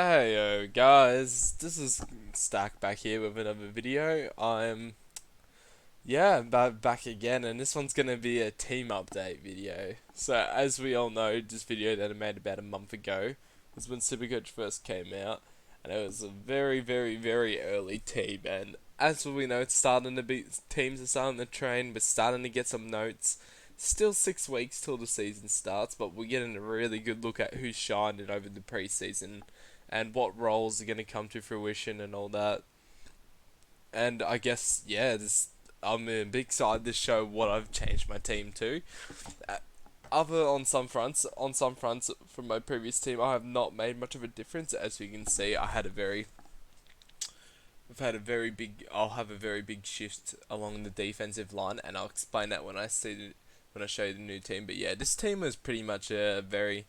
Hey guys, this is Stack back here with another video. Back again, and this one's gonna be a team update video. So as we all know, this video that I made about a month ago was when Supercoach first came out, and it was a very early team. And as we know, it's starting to be teams are starting to train. We're starting to get some notes. Still 6 weeks till the season starts, but we're getting a really good look at who's shining over the preseason and what roles are going to come to fruition and all that. And I guess I'm a big excited to show what I've changed my team to. Uh, Other on some fronts from my previous team, I have not made much of a difference. As you can see, I'll have a very big shift along the defensive line, and I'll explain that when I show you the new team. But yeah, this team was pretty much a very,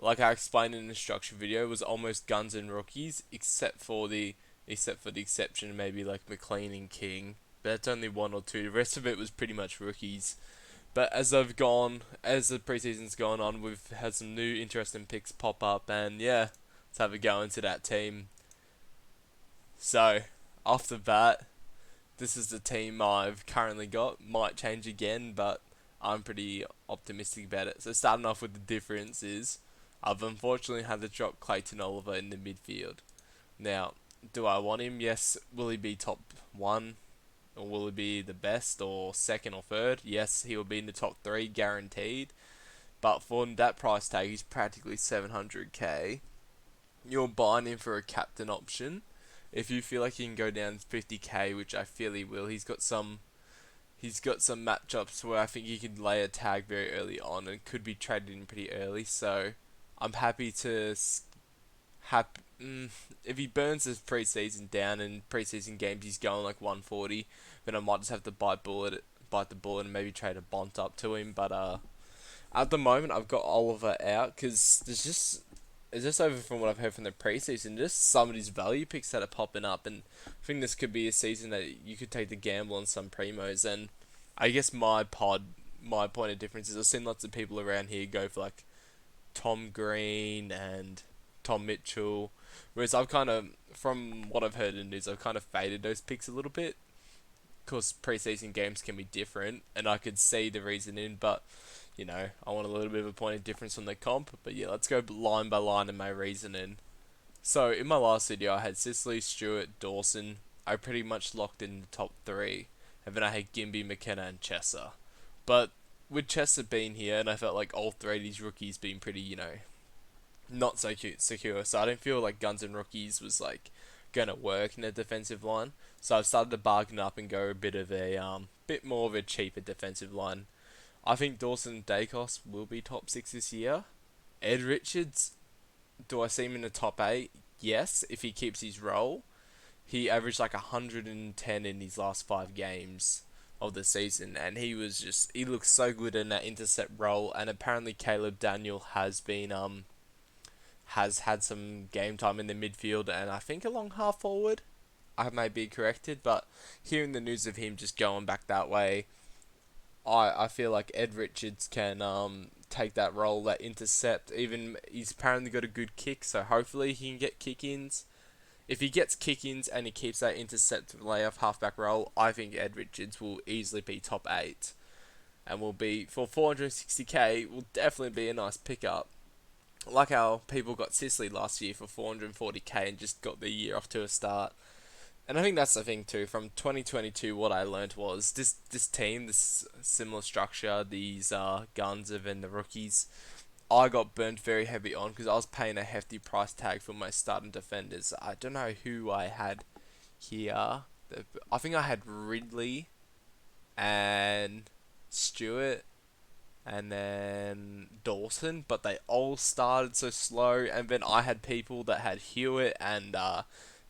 like I explained in the instruction video, was almost guns and rookies, except for the exception maybe like McLean and King. But that's only one or two. The rest of it was pretty much rookies. But as the preseason's gone on, we've had some new interesting picks pop up, and yeah, let's have a go into that team. So, off the bat, this is the team I've currently got. Might change again, but I'm pretty optimistic about it. So starting off with the difference is I've unfortunately had to drop Clayton Oliver in the midfield. Now, do I want him? Yes. Will he be top one? Or will he be the best or second or third? Yes, he will be in the top three guaranteed. But for that price tag, he's practically 700k. You're buying him for a captain option. If you feel like he can go down 50k, which I feel he will, he's got some matchups where I think he could lay a tag very early on and could be traded in pretty early. So I'm happy to if he burns his preseason down and preseason games he's going like 140, then I might just have to bite the bullet and maybe trade a Bont up to him. But at the moment I've got Oliver out because it's just over from what I've heard from the preseason. Just some of these value picks that are popping up, and I think this could be a season that you could take the gamble on some primos. And I guess my point of difference is I've seen lots of people around here go for like Tom Green and Tom Mitchell, whereas I've kind of, from what I've heard in news, I've kind of faded those picks a little bit. Of course, preseason games can be different, and I could see the reasoning, but I want a little bit of a point of difference on the comp. But yeah, let's go line by line in my reasoning. So in my last video, I had Sicily, Stewart, Dawson. I pretty much locked in the top three, and then I had Gimby, McKenna, and Chesser. But with Chesser being here, and I felt like all three of these rookies being pretty, not so cute, secure. So I don't feel like Guns and Rookies was like gonna work in the defensive line. So I've started to bargain up and go a bit of a bit more of a cheaper defensive line. I think Dawson and Dacos will be top six this year. Ed Richards, do I see him in the top eight? Yes, if he keeps his role. He averaged like 110 in his last 5 games of the season, and he looks so good in that intercept role. And apparently Caleb Daniel has had some game time in the midfield and I think along half forward. I may be corrected, but hearing the news of him just going back that way, I feel like Ed Richards can take that role, that intercept. Even he's apparently got a good kick, so hopefully he can get kick-ins. If he gets kick-ins and he keeps that intercept layoff halfback role, I think Ed Richards will easily be top 8 and will be, for 460k, will definitely be a nice pickup. Like how people got Sicily last year for 440k and just got the year off to a start. And I think that's the thing too. From 2022, what I learned was this team, this similar structure, these guns of and the rookies, I got burnt very heavy on because I was paying a hefty price tag for my starting defenders. I don't know who I had here. I think I had Ridley and Stewart and then Dawson, but they all started so slow. And then I had people that had Hewitt and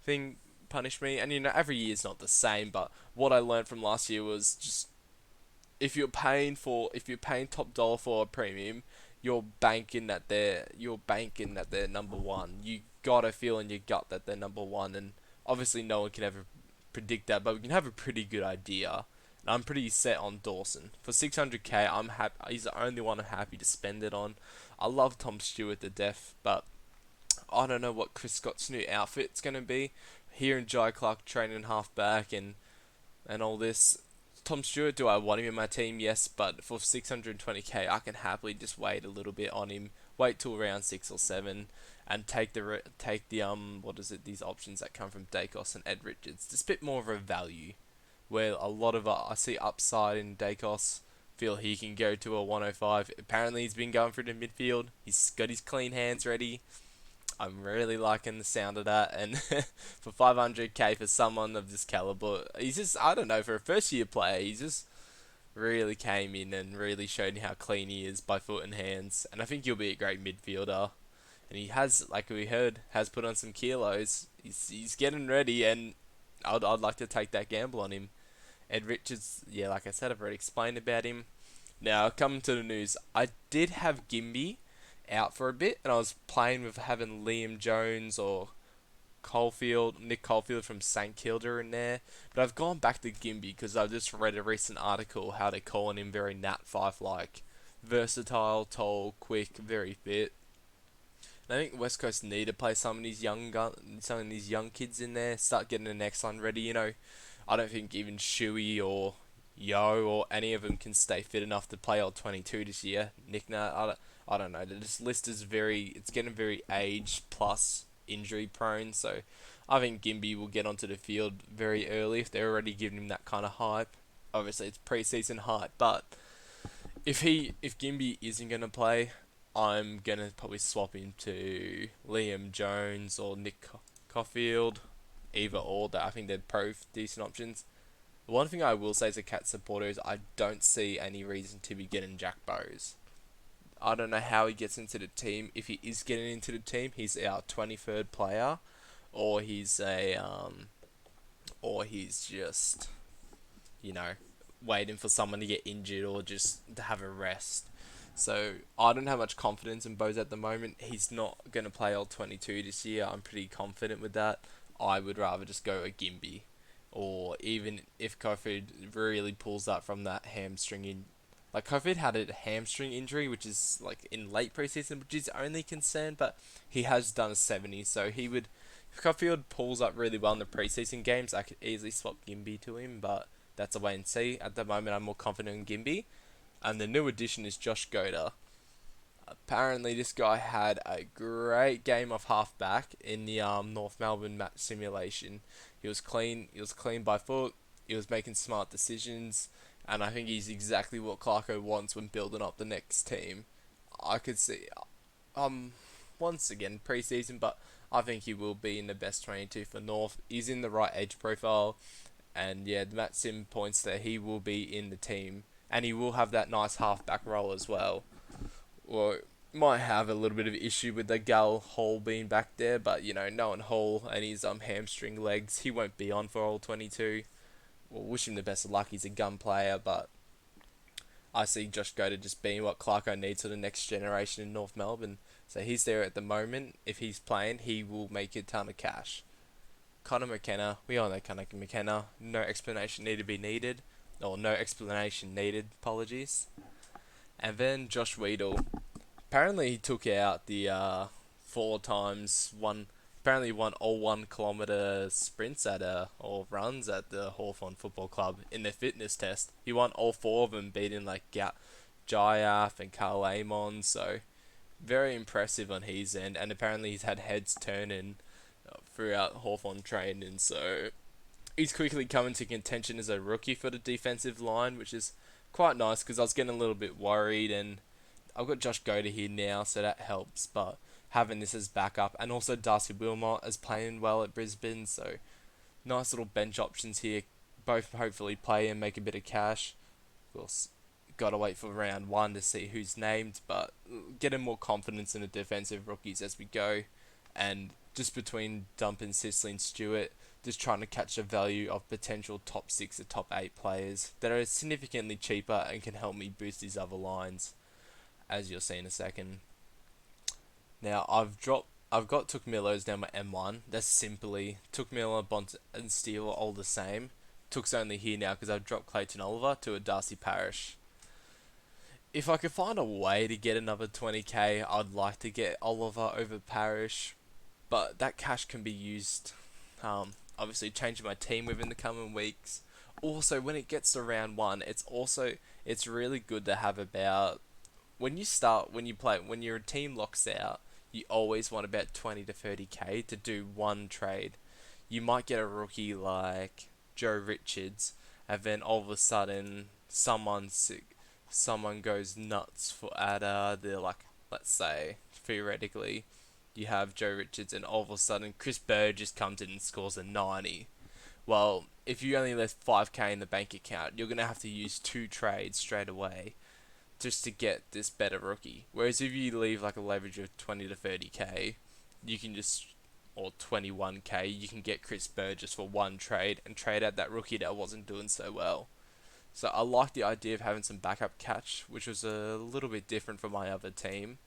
thing punish me. And every year is not the same, but what I learned from last year was just if you're paying top dollar for a premium, you're banking that they're number one. You gotta feel in your gut that they're number one, and obviously no one can ever predict that, but we can have a pretty good idea. And I'm pretty set on Dawson for 600k. I'm happy. He's the only one I'm happy to spend it on. I love Tom Stewart to death, but I don't know what Chris Scott's new outfit's going to be. Here in Jai Clark training halfback and all this. Tom Stewart, do I want him in my team? Yes, but for 620k, I can happily just wait a little bit on him. Wait till round 6 or 7, and take the what is it? These options that come from Dacos and Ed Richards. Just a bit more of a value, where a lot of I see upside in Dacos. Feel he can go to a 105. Apparently, he's been going through the midfield. He's got his clean hands ready. I'm really liking the sound of that, and for 500k for someone of this caliber, he's just, I don't know, for a first year player, he just really came in and really showed how clean he is by foot and hands, and I think he'll be a great midfielder. And he has, like we heard, has put on some kilos. He's getting ready, and I'd like to take that gamble on him. Ed Richards, yeah, like I said, I've already explained about him. Now, coming to the news, I did have Gimby out for a bit, and I was playing with having Liam Jones or Nick Caulfield from St Kilda in there, but I've gone back to Gimby because I've just read a recent article how they're calling him very Nat Five like, versatile, tall, quick, very fit. And I think West Coast need to play some of these young kids in there, start getting the next one ready. I don't think even Shuey or Yo or any of them can stay fit enough to play all 22 this year. Nick Nat, I don't know. This list is it's getting very age plus injury prone. So I think Gimby will get onto the field very early if they're already giving him that kind of hype. Obviously, it's preseason hype, but if Gimby isn't gonna play, I'm gonna probably swap him to Liam Jones or Nick Caulfield, either or. That I think they're decent options. The one thing I will say as a Cat supporter is I don't see any reason to be getting Jack Bowes. I don't know how he gets into the team. If he is getting into the team, he's our 23rd player, or or he's just, waiting for someone to get injured or just to have a rest. So I don't have much confidence in Bose at the moment. He's not going to play all 22 this year. I'm pretty confident with that. I would rather just go a Gimby. Or even if Kofid really pulls up from that hamstring. Like, Kofid had a hamstring injury, which is like in late preseason, which is his only concern, but he has done a 70, so he would... If Kofid pulls up really well in the preseason games, I could easily swap Gimby to him, but that's a wait and see. At the moment, I'm more confident in Gimby. And the new addition is Josh Goda. Apparently, this guy had a great game of halfback in the North Melbourne match simulation. He was clean. He was clean by foot. He was making smart decisions, and I think he's exactly what Clarko wants when building up the next team. I could see, once again preseason, but I think he will be in the best 22 for North. He's in the right age profile, and yeah, the Matt Sim points that he will be in the team. And he will have that nice halfback role as well. Or might have a little bit of issue with the Gal Hall being back there, but knowing Hall and his hamstring legs, he won't be on for all 22. Well, wish him the best of luck. He's a gun player, but I see Josh Goda just being what Clarko needs for the next generation in North Melbourne. So he's there at the moment. If he's playing, he will make a ton of cash. Connor McKenna, we all know Connor McKenna. No explanation needed. Or no explanation needed, apologies. And then Josh Weedle. Apparently he took out the 4 times one. Apparently won all 1 kilometre sprints or runs at the Hawthorn Football Club in their fitness test. He won all 4 of them, beating like Jayaf and Carl Amon. So very impressive on his end. And apparently he's had heads turning throughout Hawthorn training. So he's quickly come into contention as a rookie for the defensive line, which is quite nice because I was getting a little bit worried, and I've got Josh Goda here now, so that helps, but having this as backup, and also Darcy Wilmot as playing well at Brisbane, so nice little bench options here, both hopefully play and make a bit of cash. Of course, got to wait for round 1 to see who's named, but getting more confidence in the defensive rookies as we go, and just between Dump and Sisley and Stewart, just trying to catch the value of potential top 6 or top 8 players that are significantly cheaper and can help me boost these other lines, as you'll see in a second. Now, I've got Took Miller's down my M1. That's simply Took Miller, Bont and Steele all the same. Took's only here now because I've dropped Clayton Oliver to a Darcy Parish. If I could find a way to get another 20k, I'd like to get Oliver over Parish. but that cash can be used, obviously changing my team within the coming weeks. Also, when it gets to round one, it's really good to have about when you play when your team locks out, you always want about 20 to 30k to do one trade. You might get a rookie like Joe Richards, and then all of a sudden someone goes nuts for at the like, let's say theoretically you have Joe Richards and all of a sudden Chris Bird just comes in and scores a 90. Well, if you only left 5k in the bank account, you're gonna have to use two trades straight away just to get this better rookie. Whereas if you leave like a leverage of 20 to 30k, you can just, or 21k, you can get Chris Burgess for one trade and trade out that rookie that wasn't doing so well. So I like the idea of having some backup catch, which was a little bit different from my other team.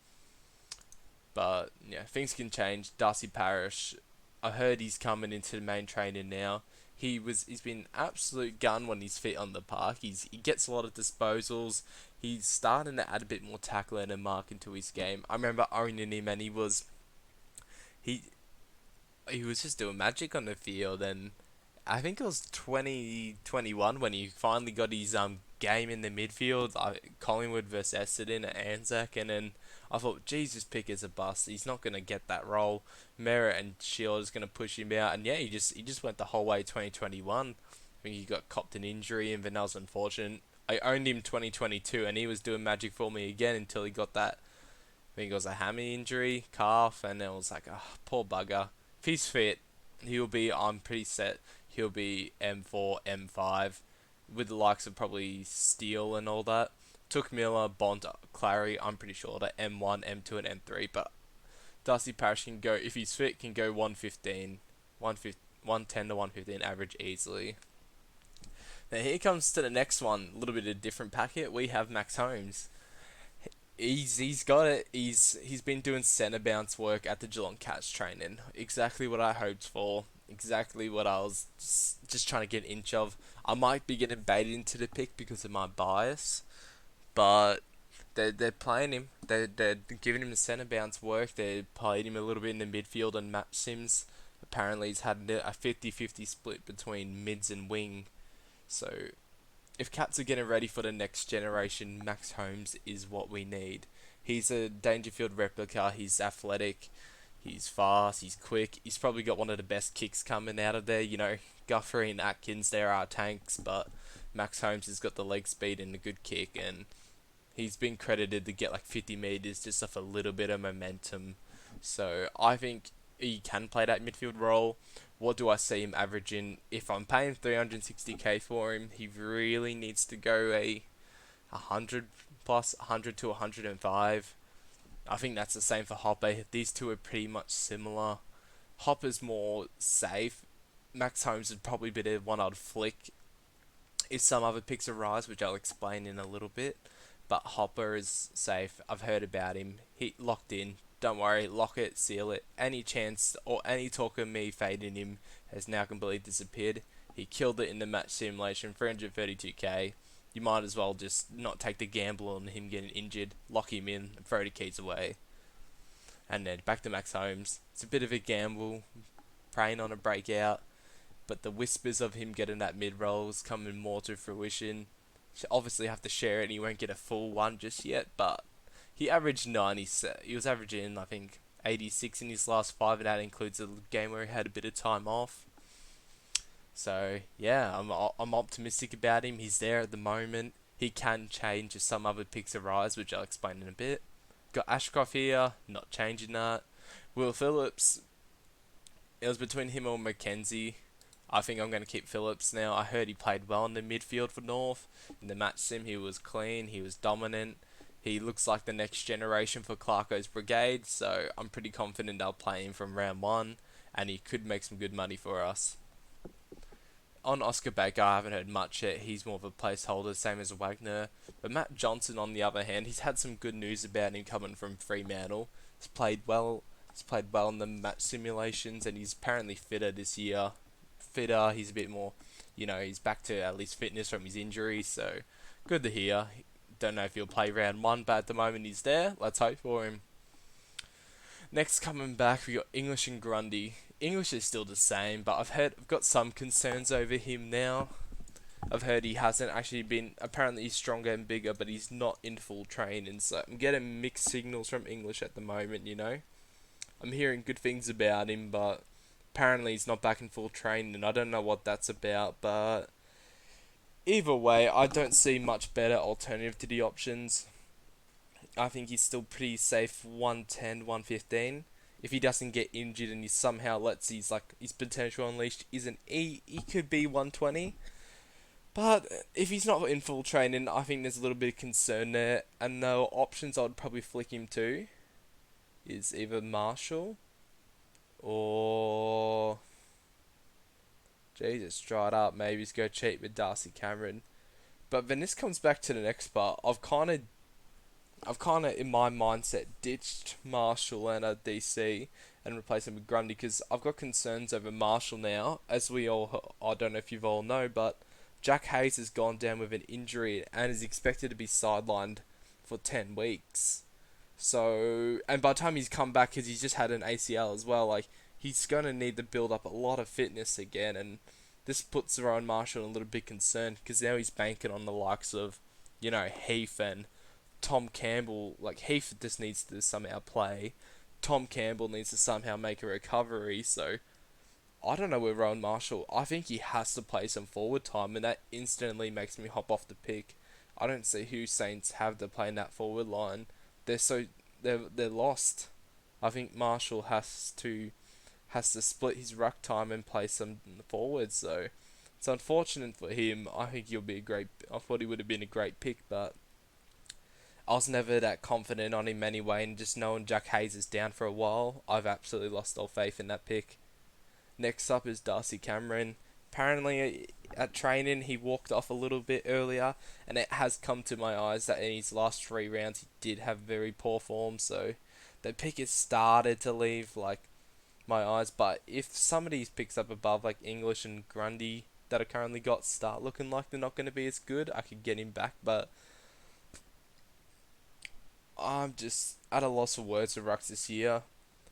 But yeah, things can change. Darcy Parish, I heard he's coming into the main training now. He's been absolute gun when he's fit on the park. He gets a lot of disposals. He's starting to add a bit more tackling and mark into his game. I remember owning him and he he was just doing magic on the field, and I think it was 2021 when he finally got his game in the midfield. Collingwood versus Essendon at Anzac, and then I thought, Jesus, Pick is a bust. He's not gonna get that role. Merritt and Shield is gonna push him out, and yeah, he just went the whole way 2021. I think he got copped an injury, and then that was unfortunate. I owned him 2022, and he was doing magic for me again until he got that. I think it was a hammy injury, calf, and it was like, oh, poor bugger. If he's fit, I'm pretty set, he'll be M4, M5, with the likes of probably Steele and all that. Took Miller, Bond, Clary, I'm pretty sure that M1, M2, and M3, but Darcy Parish can go, if he's fit, can go 115, 110 to 115 average easily. Now here comes to the next one, a little bit of a different packet. We have Max Holmes. He's got it. He's been doing centre bounce work at the Geelong Cats training. Exactly what I hoped for. Exactly what I was just trying to get an inch of. I might be getting baited into the pick because of my bias, but they're playing him. They're giving him the centre bounce work. They played him a little bit in the midfield and Matt Sims. Apparently he's had a 50-50 split between mids and wing. So if Cats are getting ready for the next generation, Max Holmes is what we need. He's a Dangerfield replica. He's athletic. He's fast. He's quick. He's probably got one of the best kicks coming out of there. You know, Guthrie and Atkins, there are tanks, but Max Holmes has got the leg speed and a good kick, and he's been credited to get like 50 metres just off a little bit of momentum. So I think he can play that midfield role. What do I see him averaging? If I'm paying 360k for him, he really needs to go a 100 plus, 100 to 105. I think that's the same for Hopper. These two are pretty much similar. Hopper's more safe. Max Holmes would probably be the one I'd flick if some other picks arise, which I'll explain in a little bit. But Hopper is safe. I've heard about him. He locked in. Don't worry, lock it, seal it. Any chance or any talk of me fading him has now completely disappeared. He killed it in the match simulation, 332k. You might as well just not take the gamble on him getting injured, lock him in, and throw the keys away. And then back to Max Holmes. It's a bit of a gamble, praying on a breakout, but the whispers of him getting that mid-roll is coming more to fruition. Obviously have to share it and he won't get a full one just yet, but he averaged 90. He was averaging, I think, 86 in his last five, and that includes a game where he had a bit of time off. So yeah, I'm optimistic about him. He's there at the moment. He can change if some other picks arise, which I'll explain in a bit. Got Ashcroft here, not changing that. Will Phillips, it was between him or Mackenzie. I think I'm going to keep Phillips now. I heard he played well in the midfield for North. In the match sim, he was clean, he was dominant. He looks like the next generation for Clarko's brigade, so I'm pretty confident they'll play him from round one, and he could make some good money for us. On Oscar Baker, I haven't heard much yet. He's more of a placeholder, same as Wagner. But Matt Johnson, on the other hand, he's had some good news about him coming from Fremantle. He's played well. He's played well in the match simulations, and he's apparently fitter this year. Fitter, he's a bit more, he's back to at least fitness from his injury, so good to hear. Don't know if he'll play round one, but at the moment he's there. Let's hope for him. Next coming back, we got English and Grundy. English is still the same, but I've got some concerns over him now. I've heard he hasn't actually been. Apparently, he's stronger and bigger, but he's not in full training. So I'm getting mixed signals from English at the moment. I'm hearing good things about him, but apparently he's not back in full training, and I don't know what that's about. But either way, I don't see much better alternative to the options. I think he's still pretty safe 110, 115. If he doesn't get injured and he somehow lets his potential unleashed, isn't he could be 120. But if he's not in full training, I think there's a little bit of concern there. And the options I'd probably flick him to is either Marshall or Jesus, straight up maybe just go cheap with Darcy Cameron. But then this comes back to the next part. I've kind of in my mindset ditched Marshall and a DC and replaced him with Grundy because I've got concerns over Marshall now, as I don't know if you've all know, but Jack Hayes has gone down with an injury and is expected to be sidelined for 10 weeks. So, and by the time he's come back, because he's just had an ACL as well, like, he's going to need to build up a lot of fitness again, and this puts Rowan Marshall a little bit concerned, because now he's banking on the likes of, Heath and Tom Campbell. Like, Heath just needs to somehow play. Tom Campbell needs to somehow make a recovery, so I don't know with Rowan Marshall. I think he has to play some forward time, and that instantly makes me hop off the pick. I don't see who Saints have to play in that forward line. They're lost. I think Marshall has to split his ruck time and play some forwards. So it's unfortunate for him. I think he'll be a great. I thought he would have been a great pick, but I was never that confident on him anyway. And just knowing Jack Hayes is down for a while, I've absolutely lost all faith in that pick. Next up is Darcy Cameron. Apparently, at training, he walked off a little bit earlier, and it has come to my eyes that in his last 3 rounds, he did have very poor form. So, the pick has started to leave my eyes. But if some of these picks up above, like English and Grundy, that I currently got, start looking like they're not going to be as good, I could get him back. But I'm just at a loss of words for Rucks this year.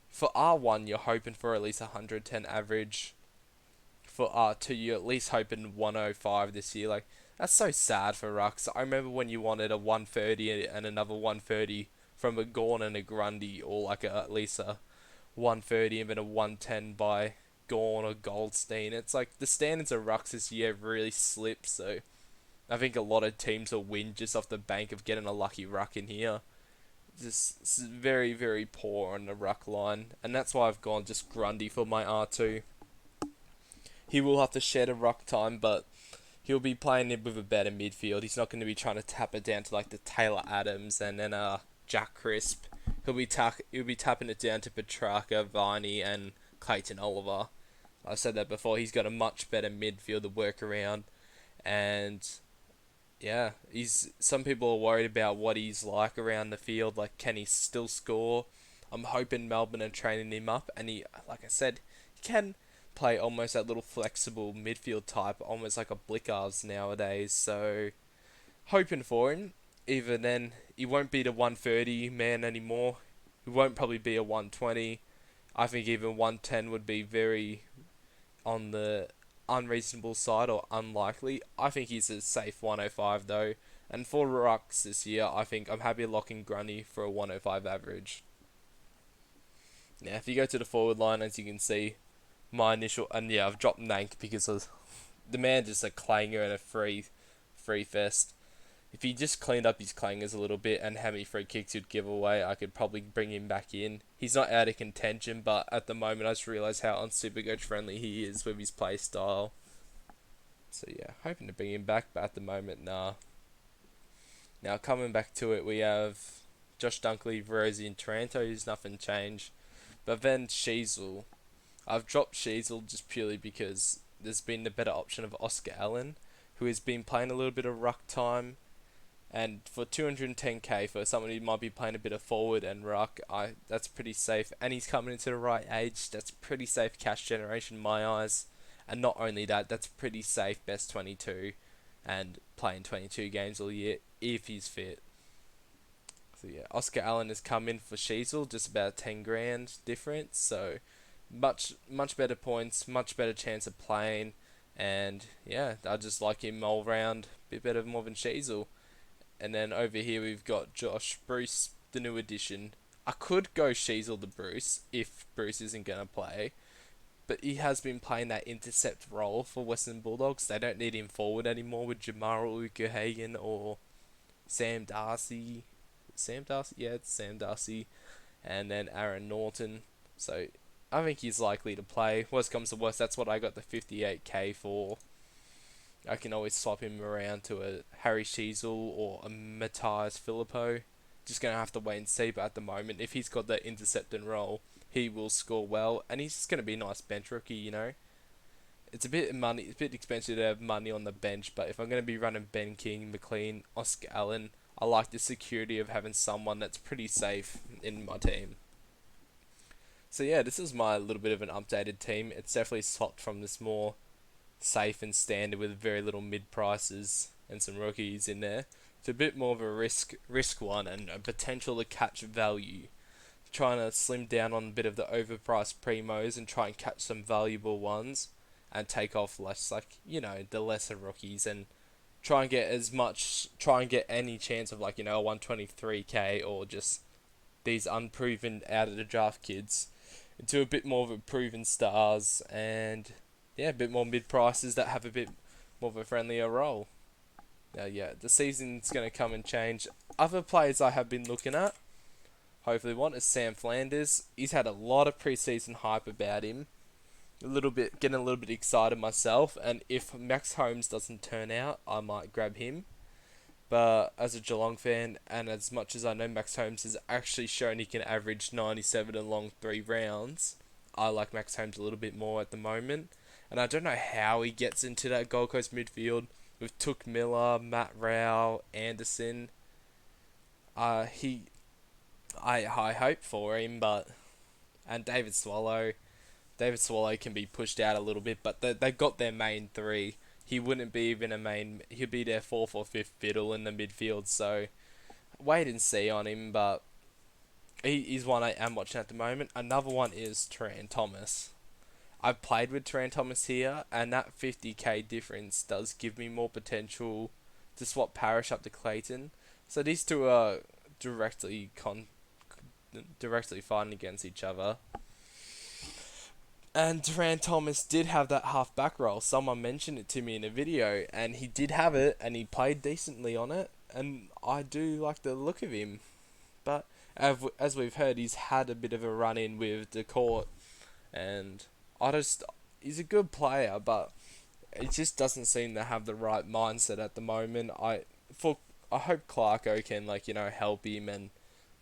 For R1, you're hoping for at least 110 average. For R2, you're at least hoping 105 this year. Like, that's so sad for Rucks. I remember when you wanted a 130 and another 130 from a Gorn and a Grundy, or like at least a 130 and then a 110 by Gorn or Goldstein. It's like the standards of Rucks this year really slipped, so I think a lot of teams will win just off the bank of getting a lucky Ruck in here. Just very, very poor on the ruck line, and that's why I've gone just Grundy for my R2. He will have to shed a ruck time, but he'll be playing it with a better midfield. He's not going to be trying to tap it down to like the Taylor Adams and then Jack Crisp. He'll be tapping it down to Petrarca, Viney, and Clayton Oliver. I said that before. He's got a much better midfield to work around, and yeah, some people are worried about what he's like around the field. Like, can he still score? I'm hoping Melbourne are training him up, and he, like I said, he can play almost that little flexible midfield type, almost like a Blickars nowadays. So, hoping for him. Even then, he won't be the 130 man anymore. He won't probably be a 120. I think even 110 would be very on the unreasonable side or unlikely. I think he's a safe 105 though. And for Rucks this year, I think I'm happy locking Grundy for a 105 average. Now, if you go to the forward line, as you can see, my initial, and yeah, I've dropped Nank because of the man just a clanger and a free fest. If he just cleaned up his clangers a little bit and how many free kicks he'd give away, I could probably bring him back in. He's not out of contention, but at the moment I just realised how un-Supercoach friendly he is with his play style. So yeah, hoping to bring him back, but at the moment, nah. Now coming back to it, we have Josh Dunkley, Rosie and Taranto, who's nothing changed. But then Sheasel. I've dropped Sheasel just purely because there's been the better option of Oscar Allen, who has been playing a little bit of ruck time. And for 210k for someone who might be playing a bit of forward and ruck, that's pretty safe. And he's coming into the right age. That's pretty safe cash generation in my eyes. And not only that, that's pretty safe best 22 and playing 22 games all year if he's fit. So yeah, Oscar Allen has come in for Sheasel, just about 10 grand difference. So much better points, much better chance of playing, and yeah, I just like him all round, bit better more than Sheasel. And then over here we've got Josh Bruce, the new addition. I could go Sheasel to Bruce if Bruce isn't gonna play, but he has been playing that intercept role for Western Bulldogs. They don't need him forward anymore with Jamaral Ukerhagen or Sam Darcy. Sam Darcy? Yeah, it's Sam Darcy. And then Aaron Norton. So I think he's likely to play. Worst comes to worst, that's what I got the 58k for. I can always swap him around to a Harry Sheasel or a Matthias Filippo. Just going to have to wait and see, but at the moment, if he's got that intercepting role, he will score well, and he's just going to be a nice bench rookie, you know. It's a bit expensive to have money on the bench, but if I'm going to be running Ben King, McLean, Oscar Allen, I like the security of having someone that's pretty safe in my team. So yeah, this is my little bit of an updated team. It's definitely swapped from this more safe and standard with very little mid prices and some rookies in there to a bit more of a risk one and a potential to catch value. Trying to slim down on a bit of the overpriced primos and try and catch some valuable ones and take off less, like, you know, the lesser rookies, and try and get any chance of, like, you know, a 123k or just these unproven out of the draft kids into a bit more of a proven stars, and yeah, a bit more mid prices that have a bit more of a friendlier role. Yeah, the season's going to come and change. Other players I have been looking at, hopefully one, is Sam Flanders. He's had a lot of preseason hype about him. Getting a little bit excited myself, and if Max Holmes doesn't turn out, I might grab him. But as a Geelong fan, and as much as I know Max Holmes has actually shown he can average 97 along 3 rounds, I like Max Holmes a little bit more at the moment. And I don't know how he gets into that Gold Coast midfield with Took Miller, Matt Rao, Anderson. I hope for him, and David Swallow. David Swallow can be pushed out a little bit, but they got their main three. He wouldn't be even a main. He'd be their fourth or fifth fiddle in the midfield. So wait and see on him, but he's one I am watching at the moment. Another one is Taran Thomas. I've played with Taran Thomas here, and that 50k difference does give me more potential to swap Parrish up to Clayton. So these two are directly fighting against each other. And Taran Thomas did have that half back role. Someone mentioned it to me in a video, and he did have it, and he played decently on it. And I do like the look of him. But as we've heard, he's had a bit of a run in with the court, and he's a good player, but it just doesn't seem to have the right mindset at the moment. I hope Clarko can, like, you know, help him and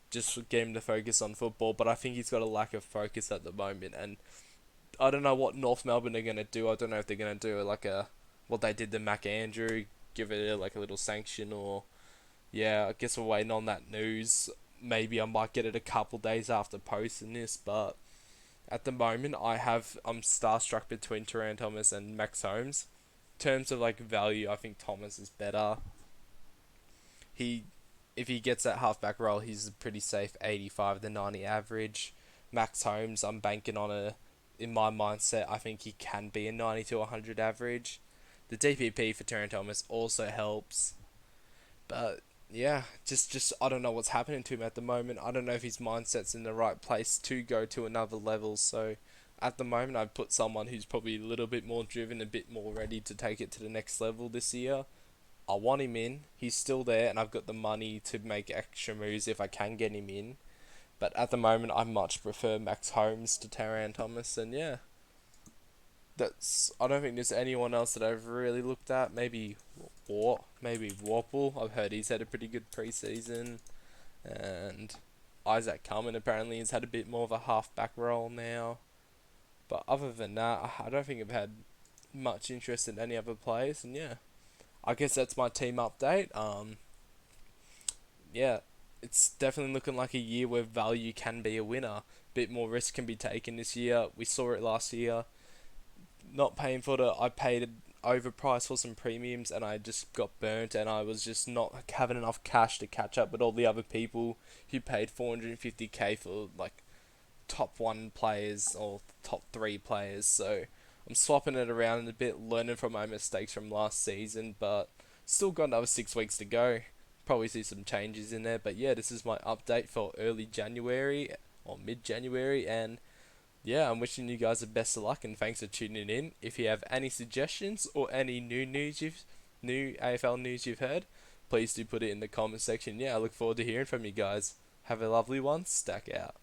just get him to focus on football. But I think he's got a lack of focus at the moment, and I don't know what North Melbourne are going to do. I don't know if they're going to do like what they did to Mac Andrew, give it like a little sanction, or yeah, I guess we're waiting on that news. Maybe I might get it a couple days after posting this, but at the moment I'm starstruck between Taran Thomas and Max Holmes. In terms of like value, I think Thomas is better. If he gets that halfback role, he's a pretty safe 85 to 90 average. Max Holmes, I'm banking on in my mindset, I think he can be a 90 to 100 average. The DPP for Taran Thomas also helps. But yeah, just I don't know what's happening to him at the moment. I don't know if his mindset's in the right place to go to another level. So at the moment, I've put someone who's probably a little bit more driven, a bit more ready to take it to the next level this year. I want him in. He's still there, and I've got the money to make extra moves if I can get him in. But at the moment, I much prefer Max Holmes to Taran Thomas, and yeah, I don't think there's anyone else that I've really looked at. Maybe Warple. I've heard he's had a pretty good preseason, and Isaac Cummins apparently has had a bit more of a half-back role now. But other than that, I don't think I've had much interest in any other players, and yeah, I guess that's my team update. Yeah, it's definitely looking like a year where value can be a winner. Bit more risk can be taken this year. We saw it last year. Not paying for it. I overpriced for some premiums, and I just got burnt, and I was just not having enough cash to catch up with all the other people who paid 450k for like top one players or top three players. So I'm swapping it around a bit, learning from my mistakes from last season, but still got another 6 weeks to go. Probably see some changes in there, but yeah, this is my update for early January or mid January, and yeah, I'm wishing you guys the best of luck and thanks for tuning in. If you have any suggestions or any new AFL news you've heard, please do put it in the comment section. Yeah, I look forward to hearing from you guys. Have a lovely one. Stack out.